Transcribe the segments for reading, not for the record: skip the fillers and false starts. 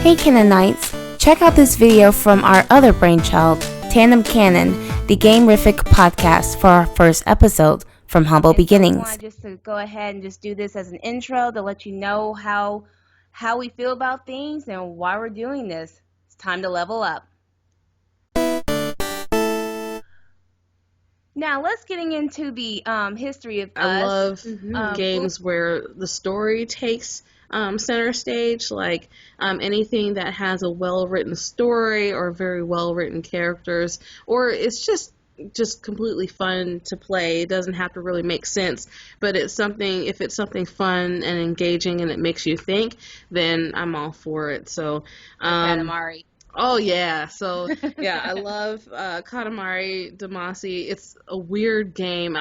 Hey Canonites, check out this video from our other brainchild, Tandem Canon, the Game-rific Podcast, for our first episode, From Humble Beginnings. I want just to go ahead and just do this as an intro to let you know how we feel about things and why we're doing this. It's time to level up. Now let's getting into the history of us. I love games where the story takes center stage, like anything that has a well-written story or very well-written characters, or it's just completely fun to play. It doesn't have to really make sense, but if it's something fun and engaging and it makes you think, then I'm all for it. So Katamari. Oh yeah, so yeah, I love Katamari Damacy. It's a weird game.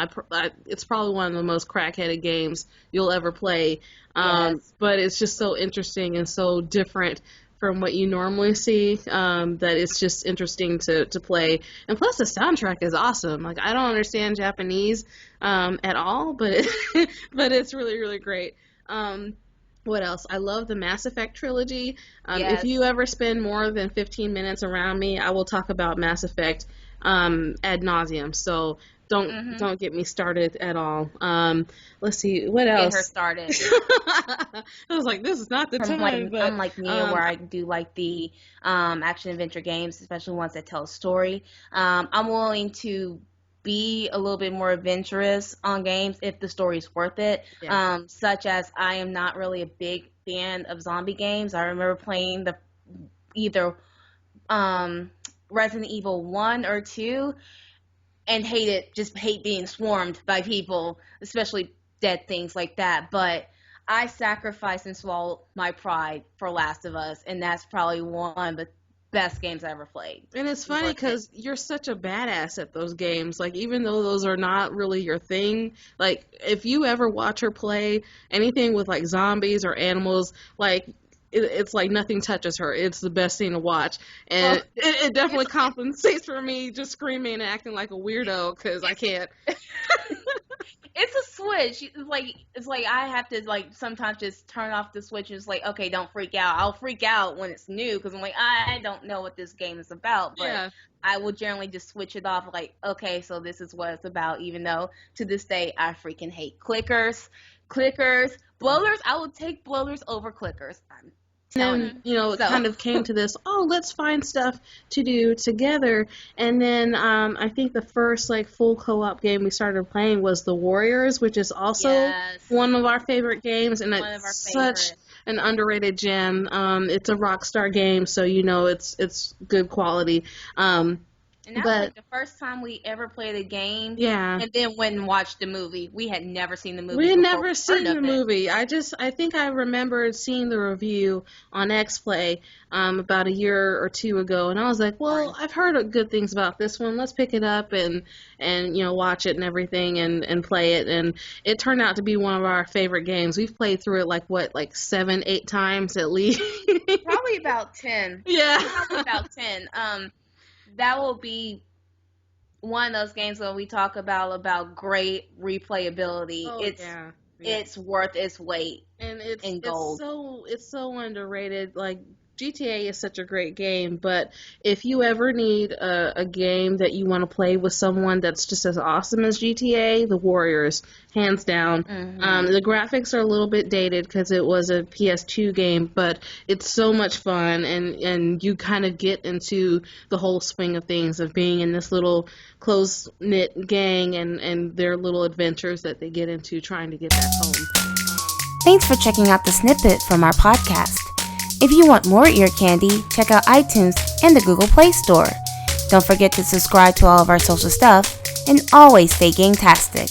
It's probably one of the most crackheaded games you'll ever play. Yes. But it's just so interesting and so different from what you normally see, that it's just interesting to play. And plus the soundtrack is awesome. Like, I don't understand Japanese at all, but but it's really, really great. What else? I love the Mass Effect trilogy. Yes. If you ever spend more than 15 minutes around me, I will talk about Mass Effect ad nauseum. So don't get me started at all. Let's see, what else? Get her started. I was like, this is not the time. I'm like Mia, where I do like the action adventure games, especially ones that tell a story. I'm willing to be a little bit more adventurous on games if the story's worth it. Yeah. Such as I am not really a big fan of zombie games. I remember playing either Resident Evil 1 or 2 and hate being swarmed by people, especially dead things like that. But I sacrificed and swallowed my pride for Last of Us, and that's probably one of the best games I ever played. And it's funny because you're such a badass at those games. Like, even though those are not really your thing, like, if you ever watch her play anything with, like, zombies or animals, like, it's like nothing touches her. It's the best thing to watch. And it definitely compensates for me just screaming and acting like a weirdo because I can't. It's a switch. It's like I have to, like, sometimes just turn off the switch and it's like, okay, don't freak out. I'll freak out when it's new because I'm like, I don't know what this game is about. But yeah. I will generally just switch it off, like, okay, so this is what it's about, even though to this day I freaking hate clickers, blowers. I will take blowers over clickers. And then, it kind of came to this, let's find stuff to do together. And then I think the first, like, full co-op game we started playing was The Warriors, which is also one of our favorite games. And it's such an underrated gem. It's a Rockstar game, so it's good quality. And that was like the first time we ever played a game. Yeah. And then went and watched the movie. We had never seen the movie. We had never seen the movie. I think I remembered seeing the review on XPlay about a year or two ago, and I was like, well, I've heard good things about this one. Let's pick it up and watch it and everything and play it. And it turned out to be one of our favorite games. We've played through it like 7-8 times at least. Probably about 10. Yeah. Probably about 10. That will be one of those games where we talk about great replayability. It's worth its weight in gold. It's so underrated. Like, GTA is such a great game, but if you ever need a game that you want to play with someone that's just as awesome as GTA, The Warriors, hands down. The graphics are a little bit dated because it was a PS2 game, but it's so much fun, and you kind of get into the whole swing of things of being in this little close-knit gang and their little adventures that they get into trying to get back home. Thanks for checking out the snippet from our podcast. If you want more ear candy, check out iTunes and the Google Play Store. Don't forget to subscribe to all of our social stuff, and always stay game-tastic.